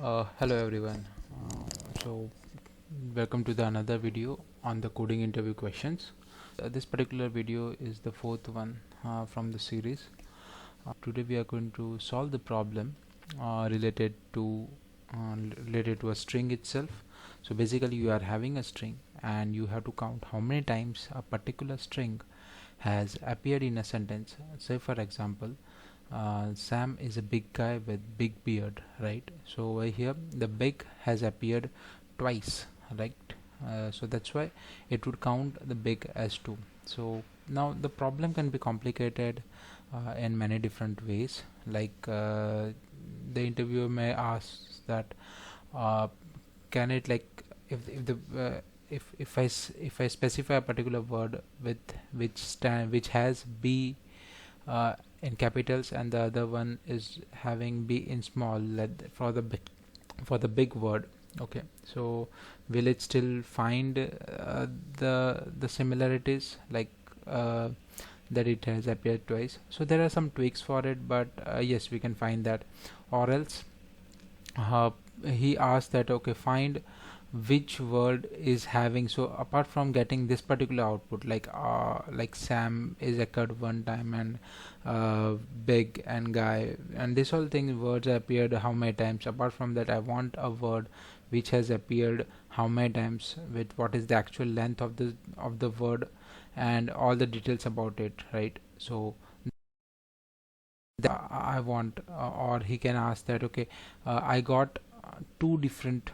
Hello everyone. So welcome to the another video on the coding interview questions. This particular video is the fourth one from the series. Today we are going to solve the problem related to a string itself. So basically you are having a string and you have to count how many times a particular string has appeared in a sentence. Say for example, Sam is a big guy with big beard, right? So over here the big has appeared twice, right? So that's why it would count the big as 2. So now the problem can be complicated in many different ways, like the interviewer may ask that uh, can it, like, if the if I specify a particular word with which has B uh, in capitals and the other one is having B in small, for the big word, okay, so will it still find the similarities, like that it has appeared twice? So there are some tweaks for it, but yes, we can find that. Or else uh, he asked that, okay, find which word is having, so apart from getting this particular output, like Sam is occurred one time, and big and guy and this whole thing words appeared how many times, apart from that I want a word which has appeared how many times, with what is the actual length of the word and all the details about it, right? So I want, or he can ask that, okay, I got two different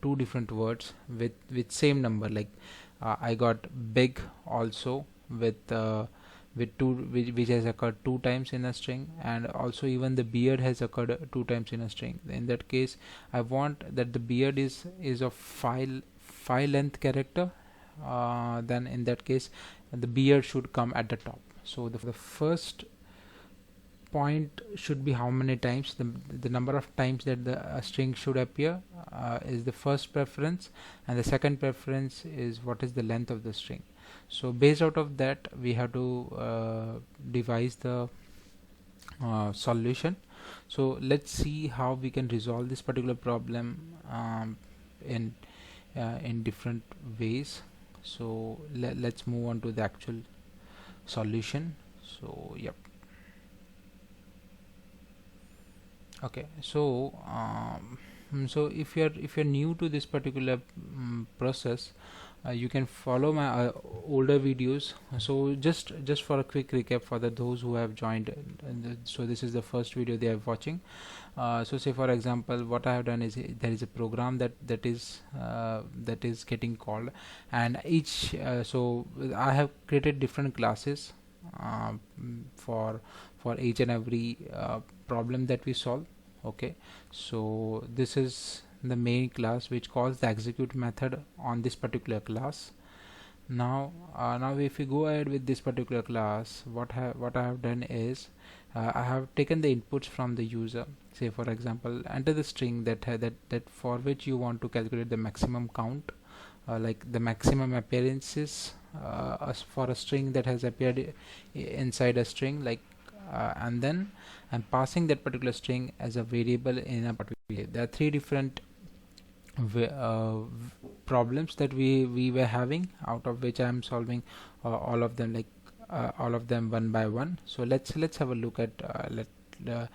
two different words with same number, like I got big also with two, which has occurred two times in a string, and also even the beard has occurred two times in a string. In that case, I want that the beard is of file length character. Then in that case, the beard should come at the top. So the first point should be how many times, the number of times that the string should appear is the first preference, and the second preference is what is the length of the string. So based out of that we have to devise the solution. So let's see how we can resolve this particular problem in different ways. So let's move on to the actual solution. So yep. Okay, so so if you're new to this particular process, you can follow my older videos. So just for a quick recap for those who have joined, so this is the first video they are watching. So say for example, what I have done is, there is a program that is getting called, and each so I have created different classes uh, for each and every problem that we solve. Okay, so this is the main class which calls the execute method on this particular class. Now if we go ahead with this particular class, what I have done is, I have taken the inputs from the user. Say for example, enter the string that for which you want to calculate the maximum count, like the maximum appearances as for a string that has appeared inside a string, like and then I'm passing that particular string as a variable in a particular. There are three different problems that we were having, out of which I am solving all of them, like all of them one by one. So let's have a look at let uh,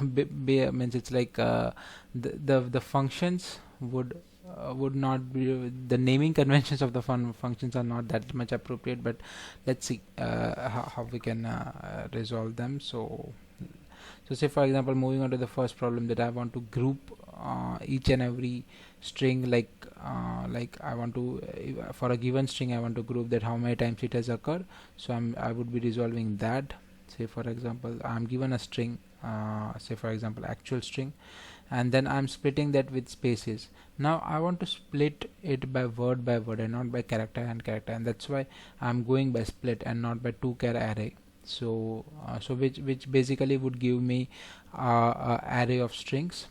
means it's like the functions would not be, the naming conventions of the functions are not that much appropriate, but let's see how we can resolve them. So say for example, moving on to the first problem, that I want to group each and every string, like I want to for a given string I want to group that how many times it has occurred. So I would be resolving that. Say for example, I'm given a string, say for example actual string, and then I'm splitting that with spaces. Now I want to split it by word and not by character and character, and that's why I'm going by split and not by two char array. So which basically would give me a array of strings,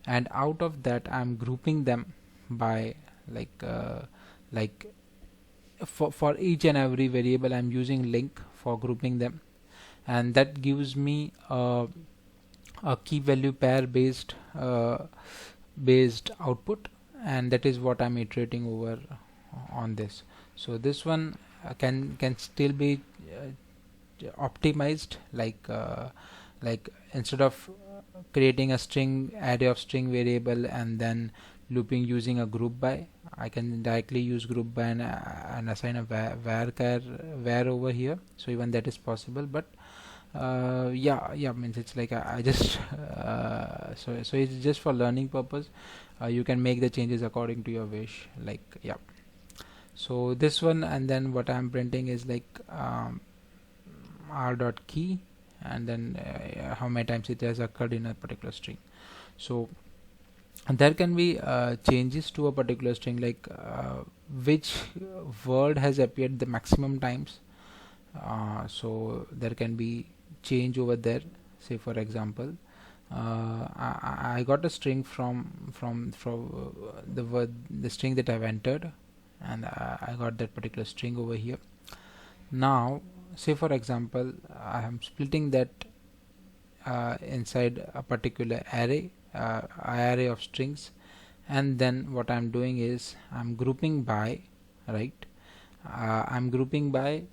and out of that I'm grouping them by like for each and every variable I'm using Linq for grouping them, and that gives me a key value pair based output, and that is what I'm iterating over on this. So this one can still be optimized, like instead of creating a string array of string variable and then looping using a group by, I can directly use group by and assign a var over here. So even that is possible, but yeah, means it's like I just so it's just for learning purpose. You can make the changes according to your wish, like, yeah. So this one, and then what I'm printing is like r dot key, and then how many times it has occurred in a particular string. So there can be changes to a particular string, like which word has appeared the maximum times. So there can be change over there. Say for example, I got a string from the word, the string that I've entered, and I got that particular string over here. Now say for example, I am splitting that inside a particular array of strings, and then what I'm doing is I'm grouping by, right? I'm grouping by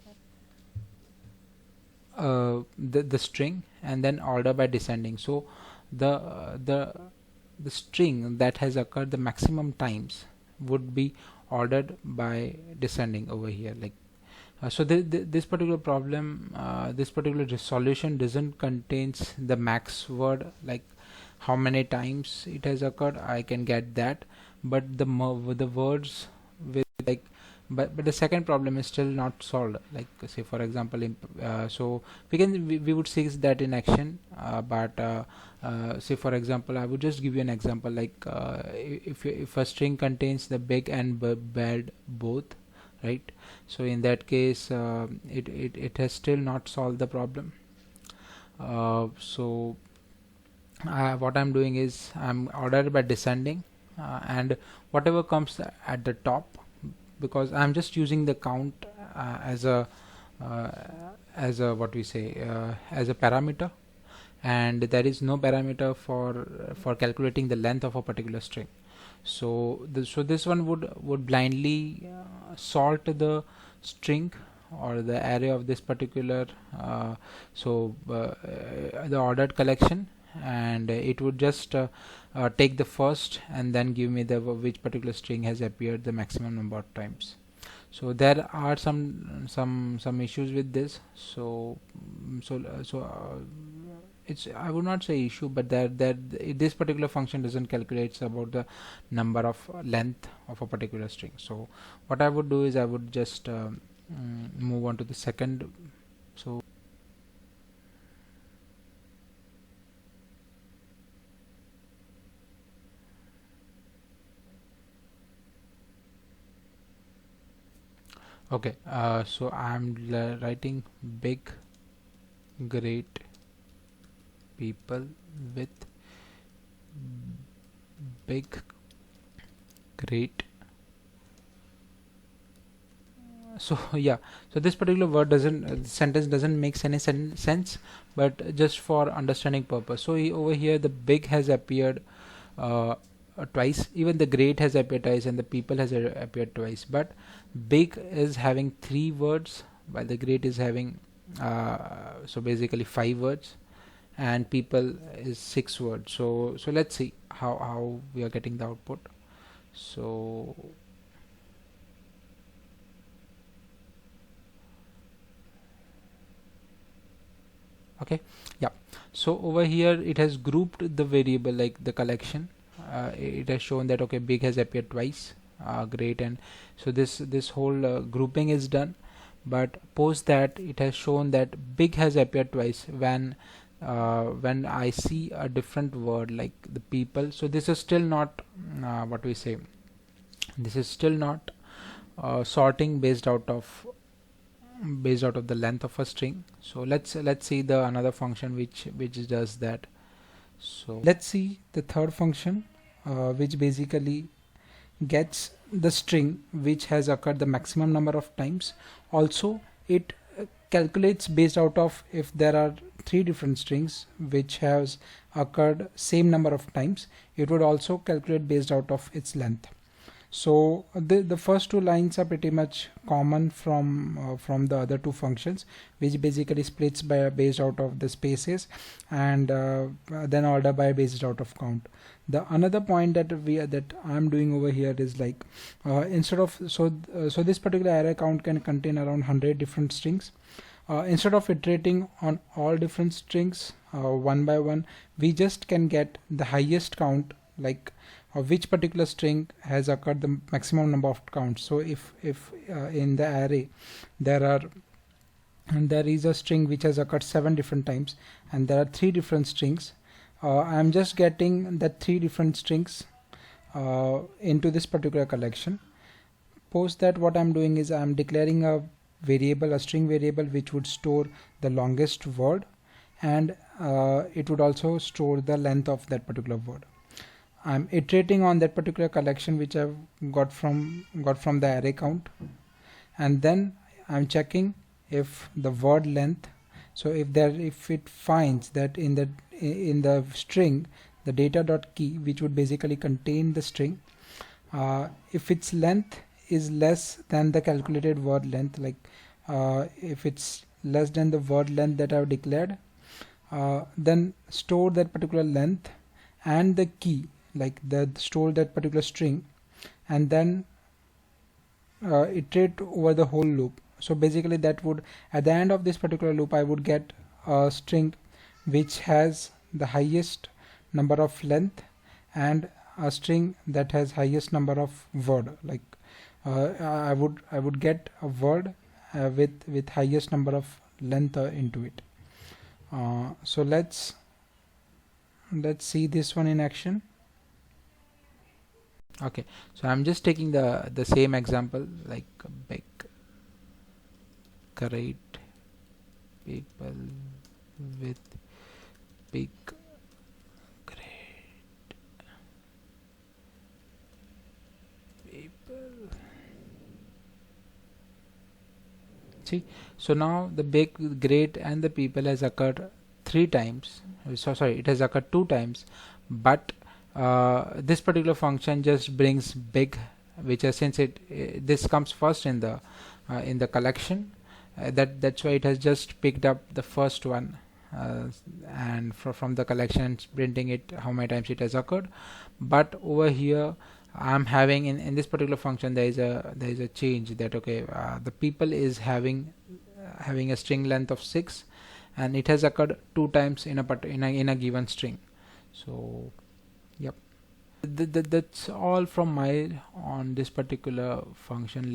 the string, and then order by descending. So the string that has occurred the maximum times would be ordered by descending over here, like so this particular problem, this particular solution doesn't contains the max word, like how many times it has occurred. I can get that, but the words with, like, but the second problem is still not solved. Like say for example, so we would see that in action, but say for example, I would just give you an example, like if a string contains the big and bad both, right? So in that case, it has still not solved the problem. So what I'm doing is I'm ordered by descending, and whatever comes at the top, because I'm just using the count as a what we say as a parameter, and there is no parameter for calculating the length of a particular string. So this one would blindly sort the string or the array of this particular the ordered collection, and it would just take the first and then give me the which particular string has appeared the maximum number of times. So there are some issues with this. It's, I would not say issue, but this particular function doesn't calculate about the number of length of a particular string. So what I would do is I would just move on to the second. So okay, so I'm writing big, great, people with big, great. So yeah, so this particular word doesn't sentence doesn't make any sense, but just for understanding purpose. So over here the big has appeared twice, even the great has appeared twice, and the people has appeared twice, but big is having 3 words while the great is having so basically 5 words, and people is 6 words. So let's see how we are getting the output. So okay, yeah, so over here it has grouped the variable, like the collection. It has shown that okay, big has appeared twice, great, and so this whole grouping is done. But post that, it has shown that big has appeared twice when I see a different word like the people. So this is still not what we say, this is still not sorting based out of the length of a string. So let's see the another function which does that. So let's see the third function, which basically gets the string which has occurred the maximum number of times. Also it calculates based out of if there are three different strings which has occurred same number of times, it would also calculate based out of its length. So the first two lines are pretty much common from the other two functions, which basically splits by based out of the spaces, and then order by based out of count. The another point that I'm doing over here is like instead of so this particular array count can contain around 100 different strings. Instead of iterating on all different strings one by one, we just can get the highest count, like which particular string has occurred the maximum number of counts. So if in the array there is a string which has occurred 7 different times, and there are 3 different strings, I'm just getting that 3 different strings into this particular collection. Post that, what I'm doing is I'm declaring a variable, a string variable, which would store the longest word, and it would also store the length of that particular word. I'm iterating on that particular collection which I've got from the array count, and then I'm checking if the word length, so if it finds that in the string the data.key, which would basically contain the string, if its length is less than the calculated word length, like if it's less than the word length that I've declared, then store that particular length and the key, like store that particular string, and then iterate over the whole loop. So basically that would, at the end of this particular loop, I would get a string which has the highest number of length and a string that has highest number of word, like I would get a word with highest number of length into it. So let's see this one in action. Okay, so I'm just taking the same example, like big great people with big great people. See, so now the big, great and the people has occurred 3 times. So sorry, it has occurred 2 times, but this particular function just brings big, which is, since this comes first in the collection, that's why it has just picked up the first one, and from the collection printing it how many times it has occurred. But over here I'm having in this particular function there is a change that, okay, the people is having a string length of 6, and it has occurred 2 times in a given string. So yep, that's all from my on this particular function.